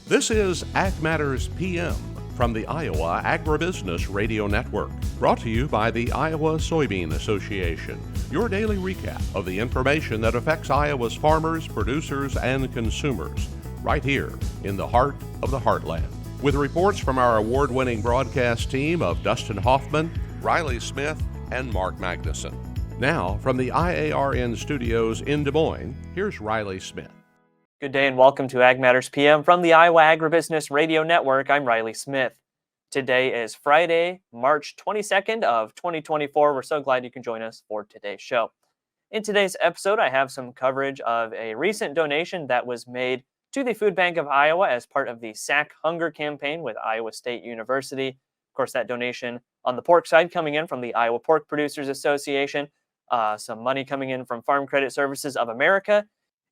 This is Ag Matters PM from the Iowa Agribusiness Radio Network, brought to you by the Iowa Soybean Association, your daily recap of the information that affects Iowa's farmers, producers, and consumers, right here in the heart of the heartland. With reports from our award-winning broadcast team of Dustin Hoffman, Riley Smith, and Mark Magnuson. Now, from the IARN studios in Des Moines, here's Riley Smith. Good day and welcome to Ag Matters PM from the Iowa Agribusiness Radio Network. I'm Riley Smith. Today is Friday, March 22nd of 2024. We're so glad you can join us for today's show. In today's episode, I have some coverage of a recent donation that was made to the Food Bank of Iowa as part of the SAC Hunger campaign with Iowa State University. Of course, that donation on the pork side coming in from the Iowa Pork Producers Association, some money coming in from Farm Credit Services of America,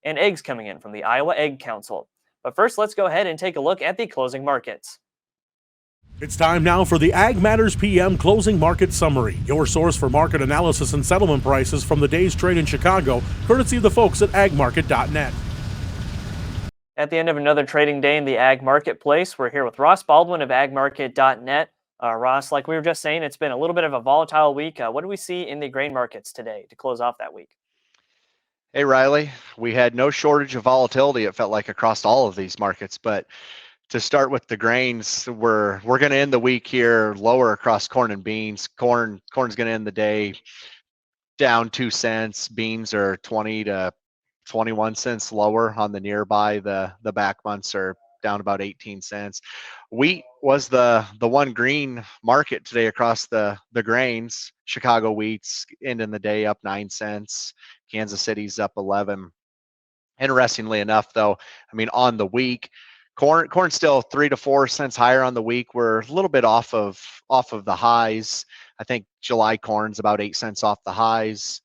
and eggs coming in from the Iowa Egg Council. But first, let's go ahead and take a look at the closing markets. It's time now for the Ag Matters PM Closing Market Summary, your source for market analysis and settlement prices from the day's trade in Chicago, courtesy of the folks at agmarket.net. At the end of another trading day in the ag marketplace, we're here with Ross Baldwin of agmarket.net. Ross, like we were just saying, it's been a little bit of a volatile week. What do we see in the grain markets today to close off that week? Hey, Riley, we had no shortage of volatility, it felt like, across all of these markets. But to start with the grains, we're going to end the week here lower across corn and beans. Corn's going to end the day down 2 cents. Beans are 20 to 21 cents lower on the nearby. The back months are down about 18 cents. Wheat was the one green market today across the grains. Chicago wheat's ending the day up 9 cents. Kansas City's up 11. Interestingly enough, though, I mean, on the week, corn still 3 to 4 cents higher on the week. We're a little bit off of the highs. I think July corn's about 8 cents off the highs.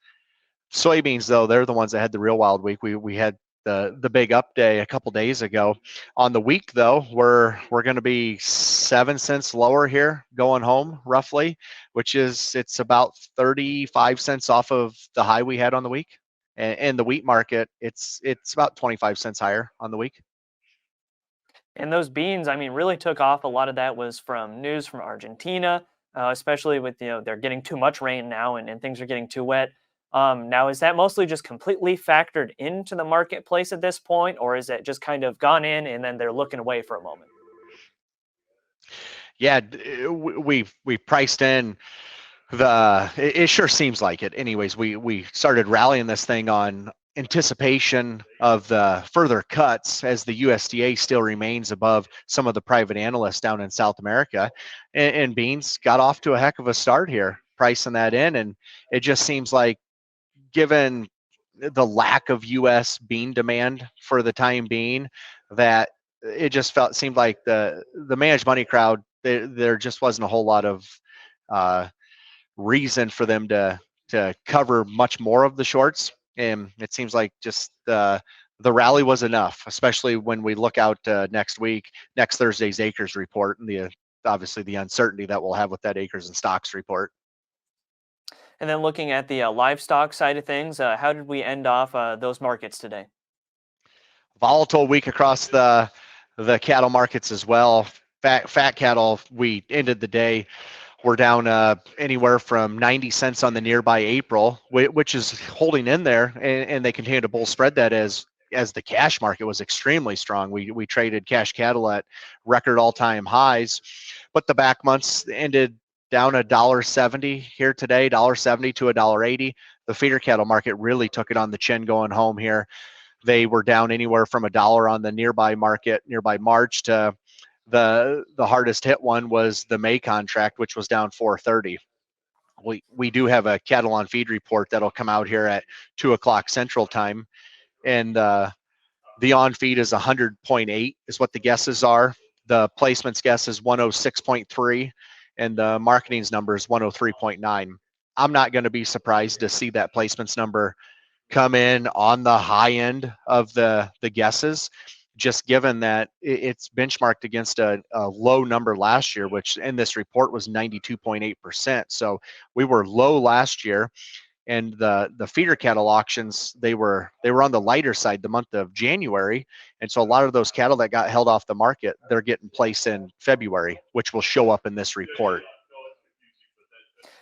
Soybeans, though, they're the ones that had the real wild week. We had the big up day a couple days ago. On the week, though, we're going to be 7 cents lower here going home, roughly, which is it's about 35 cents off of the high we had on the week. And the wheat market, it's about 25 cents higher on the week. And those beans, I mean, really took off. A lot of that was from news from Argentina, especially with, they're getting too much rain now and things are getting too wet. Now, is that mostly just completely factored into the marketplace at this point, or is it just kind of gone in and then they're looking away for a moment? Yeah, we priced in it sure seems like it. Anyways, we started rallying this thing on anticipation of the further cuts as the USDA still remains above some of the private analysts down in South America. And beans got off to a heck of a start here, pricing that in. And it just seems like, given the lack of U.S. bean demand for the time being, that it just seemed like the managed money crowd, there just wasn't a whole lot of reason for them to cover much more of the shorts. And it seems like just the rally was enough, especially when we look out next Thursday's acres report, and obviously the uncertainty that we'll have with that acres and stocks report. And then looking at the livestock side of things, how did we end off those markets today? Volatile week across the cattle markets as well. Fat cattle, we ended the day, we're down anywhere from 90 cents on the nearby April, which is holding in there, and they continue to bull spread that as the cash market was extremely strong. We traded cash cattle at record all-time highs, but the back months ended down $1.70 here today, $1.70 to $1.80. The feeder cattle market really took it on the chin going home here. They were down anywhere from $1 on the nearby market, nearby March, to the hardest hit one was the May contract, which was down $4.30. We do have a cattle on feed report that'll come out here at 2:00 Central Time, and the on feed is 100.8 is what the guesses are. The placements guess is 106.3. and the marketing's number is 103.9. I'm not going to be surprised to see that placements number come in on the high end of the guesses, just given that it's benchmarked against a low number last year, which in this report was 92.8%. So we were low last year, and the feeder cattle auctions, they were on the lighter side the month of January, and so a lot of those cattle that got held off the market, they're getting placed in February, which will show up in this report.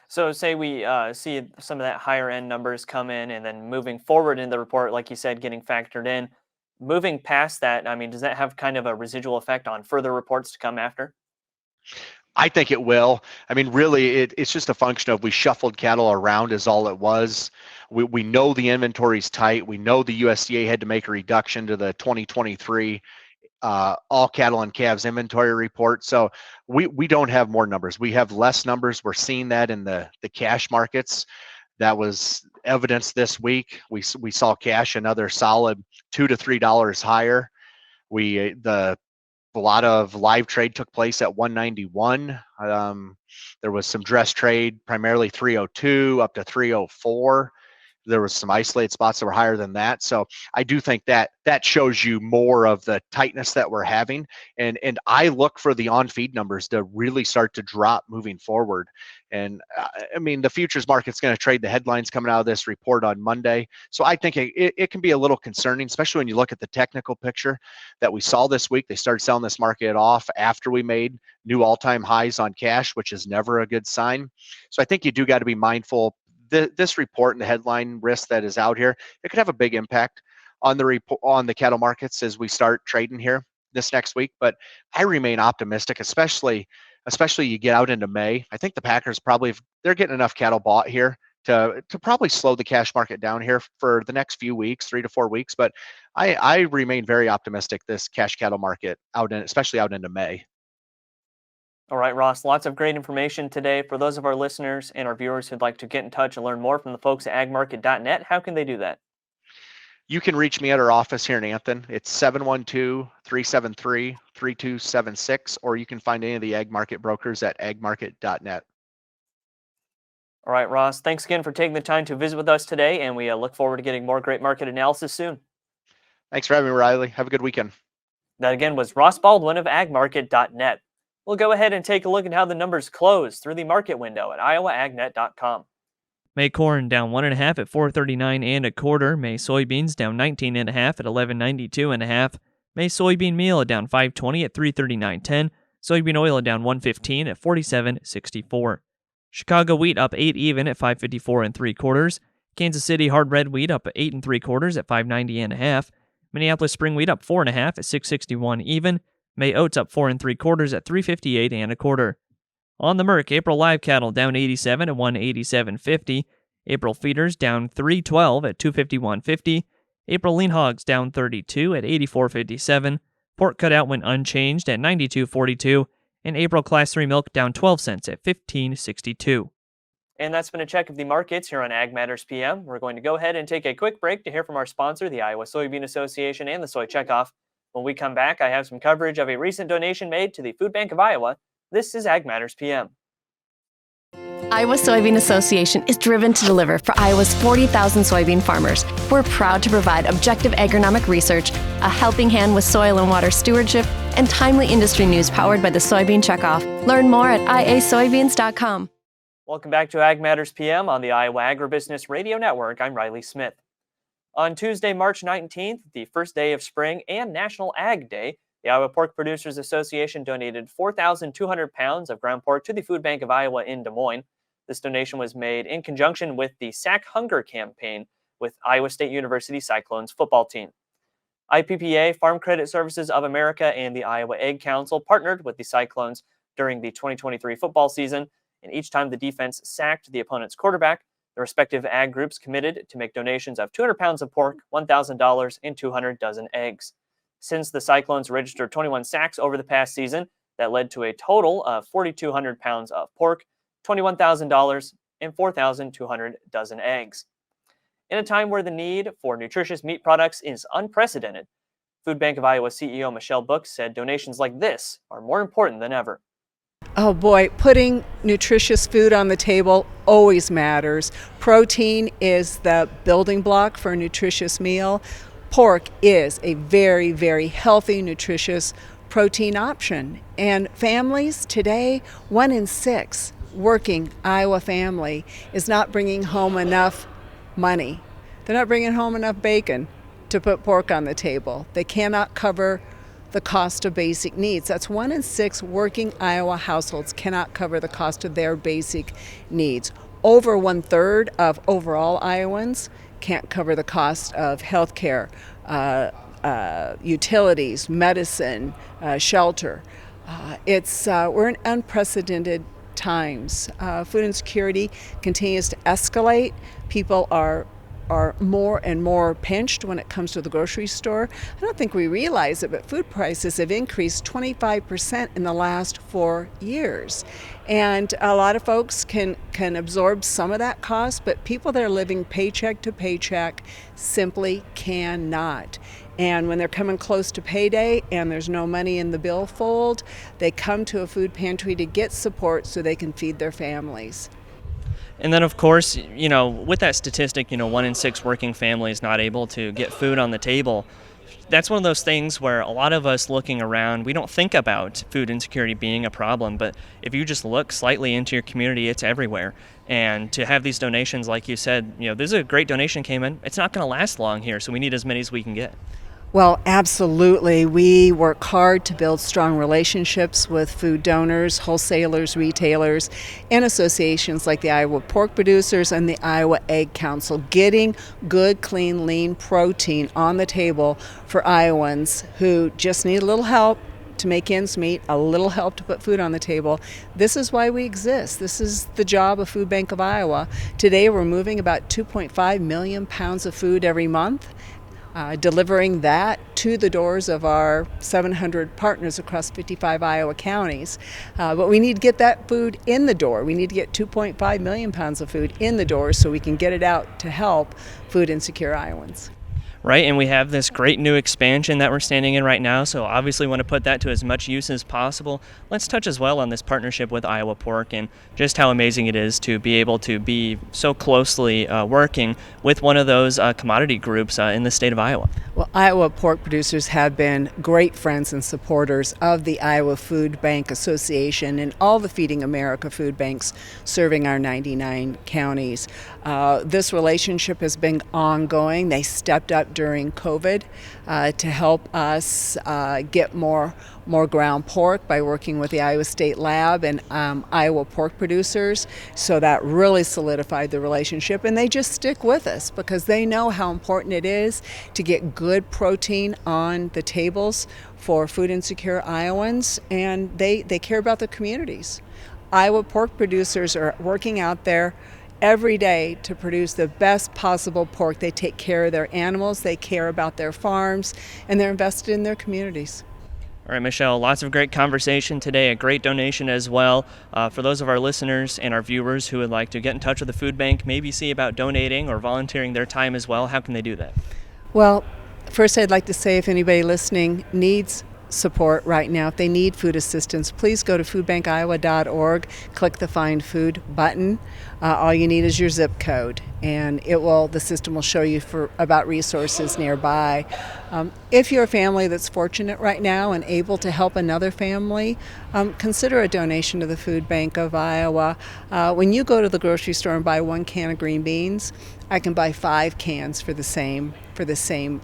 So say we see some of that higher end numbers come in, and then moving forward in the report, like you said, getting factored in. Moving past that, I mean, does that have kind of a residual effect on further reports to come after? I think it will. I mean, really, it's just a function of we shuffled cattle around is all it was. We know the inventory's tight. We know the USDA had to make a reduction to the 2023 all cattle and calves inventory report. So we don't have more numbers. We have less numbers. We're seeing that in the cash markets. That was evidence this week. We saw cash another solid $2 to $3 higher. A lot of live trade took place at 191. There was some dress trade, primarily 302 up to 304. There was some isolated spots that were higher than that. So I do think that shows you more of the tightness that we're having. And I look for the on-feed numbers to really start to drop moving forward. And I mean, the futures market's going to trade the headlines coming out of this report on Monday. So I think it can be a little concerning, especially when you look at the technical picture that we saw this week. They started selling this market off after we made new all-time highs on cash, which is never a good sign. So I think you do got to be mindful. This report and the headline risk that is out here, it could have a big impact on the cattle markets as we start trading here this next week. But I remain optimistic, especially you get out into May. I think the Packers they're getting enough cattle bought here to probably slow the cash market down here for the next few weeks, 3 to 4 weeks. But I remain very optimistic this cash cattle market especially out into May. All right, Ross, lots of great information today. For those of our listeners and our viewers who'd like to get in touch and learn more from the folks at agmarket.net, how can they do that? You can reach me at our office here in Anthon. It's 712-373-3276, or you can find any of the ag market brokers at agmarket.net. All right, Ross, thanks again for taking the time to visit with us today, and we look forward to getting more great market analysis soon. Thanks for having me, Riley. Have a good weekend. That again was Ross Baldwin of agmarket.net. We'll go ahead and take a look at how the numbers closed through the market window at iowaagnet.com. May corn down 1.5 at 439 1/4. May soybeans down 19.5 at 1192 1/2. May soybean meal down 520 at 339.10. Soybean oil down 115 at 47.64. Chicago wheat up 8 even at 554 3/4. Kansas City hard red wheat up 8 3/4 at 590 1/2. Minneapolis spring wheat up 4.5 at 661 even. May oats up 4 3/4 at 358 1/4. On the Merc, April live cattle down 87 at 187.50. April feeders down 312 at 251.50. April lean hogs down 32 at 84.57. Pork cutout went unchanged at 92.42. And April class 3 milk down 12 cents at 15.62. And that's been a check of the markets here on Ag Matters PM. We're going to go ahead and take a quick break to hear from our sponsor, the Iowa Soybean Association and the Soy Checkoff. When we come back, I have some coverage of a recent donation made to the Food Bank of Iowa. This is Ag Matters PM. Iowa Soybean Association is driven to deliver for Iowa's 40,000 soybean farmers. We're proud to provide objective agronomic research, a helping hand with soil and water stewardship, and timely industry news powered by the Soybean Checkoff. Learn more at iasoybeans.com. Welcome back to Ag Matters PM on the Iowa Agribusiness Radio Network. I'm Riley Smith. On Tuesday, March 19th, the first day of spring and National Ag Day, the Iowa Pork Producers Association donated 4,200 pounds of ground pork to the Food Bank of Iowa in Des Moines. This donation was made in conjunction with the Sack Hunger campaign with Iowa State University Cyclones football team. IPPA, Farm Credit Services of America, and the Iowa Egg Council partnered with the Cyclones during the 2023 football season, and each time the defense sacked the opponent's quarterback, the respective ag groups committed to make donations of 200 pounds of pork, $1,000, and 200 dozen eggs. Since the Cyclones registered 21 sacks over the past season, that led to a total of 4,200 pounds of pork, $21,000, and 4,200 dozen eggs. In a time where the need for nutritious meat products is unprecedented, Food Bank of Iowa CEO Michelle Book said donations like this are more important than ever. Oh boy, putting nutritious food on the table always matters. Protein is the building block for a nutritious meal. Pork is a very, very healthy, nutritious protein option. And families today, 1 in 6 working Iowa family is not bringing home enough money. They're not bringing home enough bacon to put pork on the table. They cannot cover the cost of basic needs. That's 1 in 6 working Iowa households cannot cover the cost of their basic needs. Over 1/3 of overall Iowans can't cover the cost of health care, utilities, medicine, shelter. We're in unprecedented times. Food insecurity continues to escalate. People are more and more pinched when it comes to the grocery store. I don't think we realize it, but food prices have increased 25% in the last 4 years. And a lot of folks can absorb some of that cost, but people that are living paycheck to paycheck simply cannot. And when they're coming close to payday and there's no money in the billfold, they come to a food pantry to get support so they can feed their families. And then, of course, with that statistic, 1 in 6 working families not able to get food on the table. That's one of those things where a lot of us looking around, we don't think about food insecurity being a problem, but if you just look slightly into your community, it's everywhere. And to have these donations, like you said, there's a great donation came in. It's not going to last long here, so we need as many as we can get. Well, absolutely. We work hard to build strong relationships with food donors, wholesalers, retailers, and associations like the Iowa Pork Producers and the Iowa Egg Council, getting good, clean, lean protein on the table for Iowans who just need a little help to make ends meet, a little help to put food on the table. This is why we exist. This is the job of Food Bank of Iowa. Today we're moving about 2.5 million pounds of food every month. Delivering that to the doors of our 700 partners across 55 Iowa counties. But we need to get that food in the door. We need to get 2.5 million pounds of food in the door so we can get it out to help food insecure Iowans. Right, and we have this great new expansion that we're standing in right now, so obviously want to put that to as much use as possible. Let's touch as well on this partnership with Iowa Pork and just how amazing it is to be able to be so closely working with one of those commodity groups in the state of Iowa. Well, Iowa Pork Producers have been great friends and supporters of the Iowa Food Bank Association and all the Feeding America food banks serving our 99 counties. This relationship has been ongoing. They stepped up during COVID to help us get more ground pork by working with the Iowa State Lab and Iowa Pork Producers. So that really solidified the relationship, and they just stick with us because they know how important it is to get good protein on the tables for food insecure Iowans, and they care about the communities. Iowa Pork Producers are working out there every day to produce the best possible pork. They take care of their animals, they care about their farms, and they're invested in their communities. All right, Michelle, lots of great conversation today, a great donation as well. For those of our listeners and our viewers who would like to get in touch with the food bank, maybe see about donating or volunteering their time as well, how can they do that? Well, first I'd like to say if anybody listening needs support right now, if they need food assistance, please go to foodbankiowa.org, click the Find Food button. All you need is your zip code, and the system will show you about resources nearby. If you're a family that's fortunate right now and able to help another family, consider a donation to the Food Bank of Iowa. When you go to the grocery store and buy 1 can of green beans, I can buy 5 cans for the same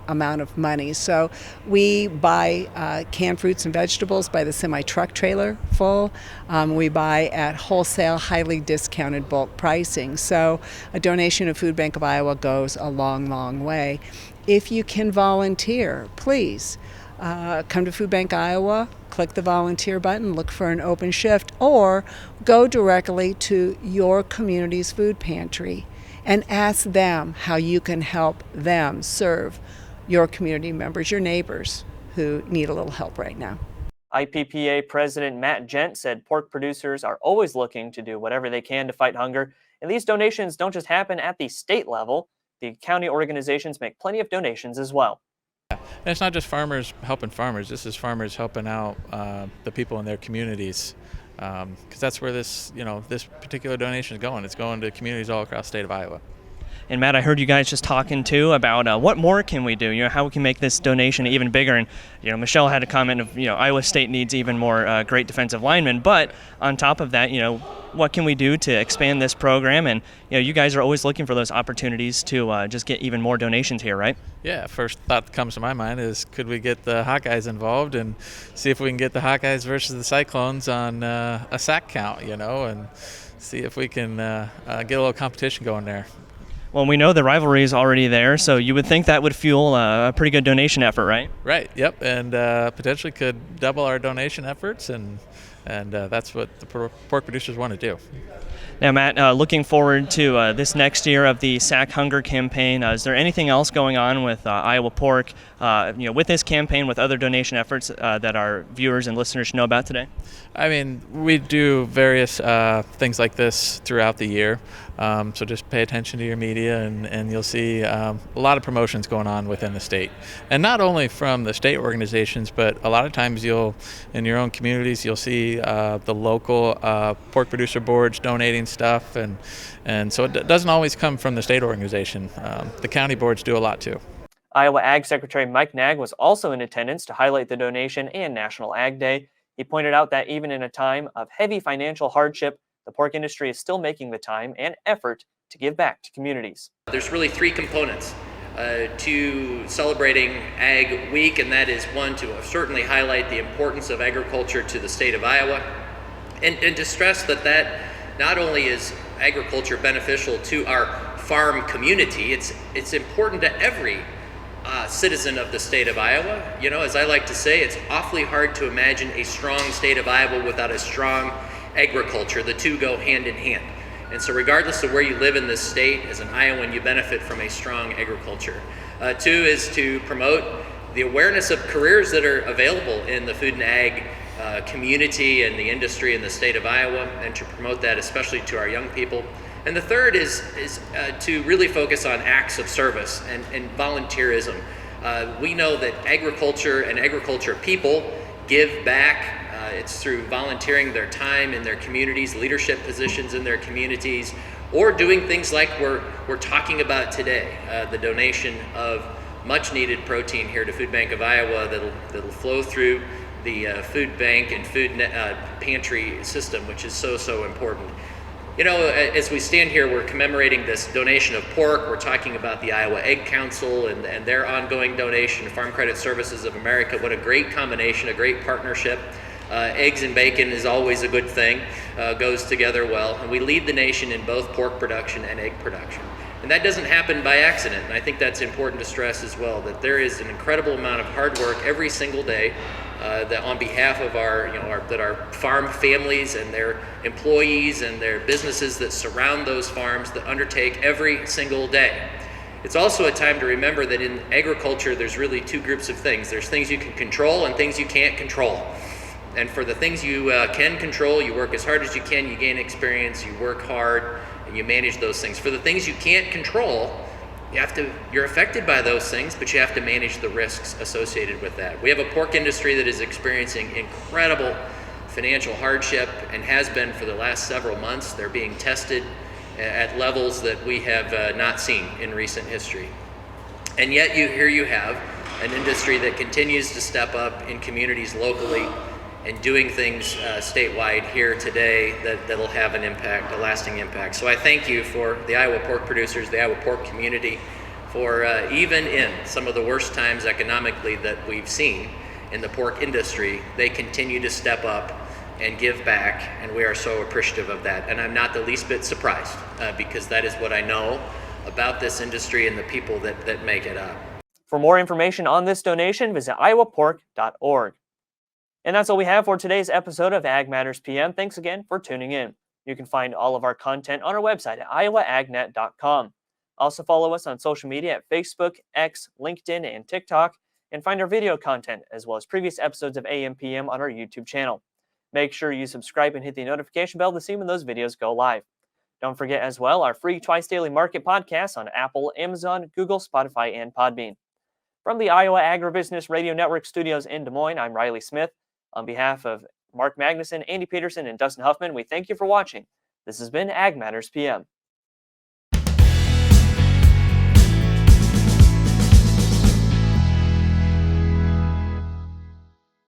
amount of money. So we buy canned fruits and vegetables by the semi-truck trailer full. We buy at wholesale, highly discounted bulk pricing. So a donation to Food Bank of Iowa goes a long, long way. If you can volunteer, please come to Food Bank Iowa, click the volunteer button, look for an open shift, or go directly to your community's food pantry and ask them how you can help them serve your community members, your neighbors who need a little help right now. IPPA President Matt Gent said pork producers are always looking to do whatever they can to fight hunger, and these donations don't just happen at the state level. The county organizations make plenty of donations as well. And it's not just farmers helping farmers. This is farmers helping out the people in their communities, because that's where this particular donation is going. It's going to communities all across the state of Iowa. And Matt, I heard you guys just talking too about what more can we do? How we can make this donation even bigger. And Michelle had a comment of Iowa State needs even more great defensive linemen. But on top of that, what can we do to expand this program? And you guys are always looking for those opportunities to just get even more donations here, right? Yeah, first thought that comes to my mind is, could we get the Hawkeyes involved and see if we can get the Hawkeyes versus the Cyclones on a sack count, and see if we can get a little competition going there. Well, we know the rivalry is already there, so you would think that would fuel a pretty good donation effort, right? Right, yep, and potentially could double our donation efforts, and that's what the pork producers want to do. Now, Matt, looking forward to this next year of the Sack Hunger campaign. Is there anything else going on with Iowa Pork, with this campaign, with other donation efforts that our viewers and listeners should know about today? I mean, we do various things like this throughout the year. So just pay attention to your media, and you'll see a lot of promotions going on within the state. And not only from the state organizations, but a lot of times in your own communities, you'll see the local pork producer boards donating stuff. And so it doesn't always come from the state organization. The county boards do a lot too. Iowa Ag Secretary Mike Nag was also in attendance to highlight the donation and National Ag Day. He pointed out that even in a time of heavy financial hardship, the pork industry is still making the time and effort to give back to communities. There's really three components to celebrating Ag Week, and that is one, to certainly highlight the importance of agriculture to the state of Iowa, and to stress that not only is agriculture beneficial to our farm community, it's important to every citizen of the state of Iowa. As I like to say, it's awfully hard to imagine a strong state of Iowa without a strong agriculture. The two go hand in hand. And so regardless of where you live in this state, as an Iowan, you benefit from a strong agriculture. Two is to promote the awareness of careers that are available in the food and ag community and the industry in the state of Iowa, and to promote that especially to our young people. And the third is to really focus on acts of service and volunteerism. We know that agriculture and agriculture people give back. It's through volunteering their time in their communities, leadership positions in their communities, or doing things like we're talking about today, the donation of much needed protein here to Food Bank of Iowa that'll flow through the food bank and food pantry system, which is so important. As we stand here, we're commemorating this donation of pork. We're talking about the Iowa Egg Council and their ongoing donation, Farm Credit Services of America. What a great combination, a great partnership. Eggs and bacon is always a good thing, goes together well. And we lead the nation in both pork production and egg production. And that doesn't happen by accident. And I think that's important to stress as well, that there is an incredible amount of hard work every single day that on behalf of our farm families and their employees and their businesses that surround those farms that undertake every single day. It's also a time to remember that in agriculture, there's really two groups of things. There's things you can control and things you can't control. And for the things you can control, you work as hard as you can, you gain experience, you work hard, and you manage those things. For the things you can't control, you're affected by those things, but you have to manage the risks associated with that. We have a pork industry that is experiencing incredible financial hardship and has been for the last several months. They're being tested at levels that we have not seen in recent history. And yet here you have an industry that continues to step up in communities locally and doing things statewide here today that'll have an impact, a lasting impact. So I thank you for the Iowa pork producers, the Iowa pork community, for even in some of the worst times economically that we've seen in the pork industry, they continue to step up and give back, and we are so appreciative of that. And I'm not the least bit surprised, because that is what I know about this industry and the people that make it up. For more information on this donation, visit iowapork.org. And that's all we have for today's episode of Ag Matters PM. Thanks again for tuning in. You can find all of our content on our website at iowaagnet.com. Also follow us on social media at Facebook, X, LinkedIn, and TikTok, and find our video content as well as previous episodes of AM PM on our YouTube channel. Make sure you subscribe and hit the notification bell to see when those videos go live. Don't forget as well our free Twice Daily Market podcast on Apple, Amazon, Google, Spotify, and Podbean. From the Iowa Agribusiness Radio Network studios in Des Moines, I'm Riley Smith. On behalf of Mark Magnuson, Andy Peterson, and Dustin Huffman, we thank you for watching. This has been Ag Matters PM.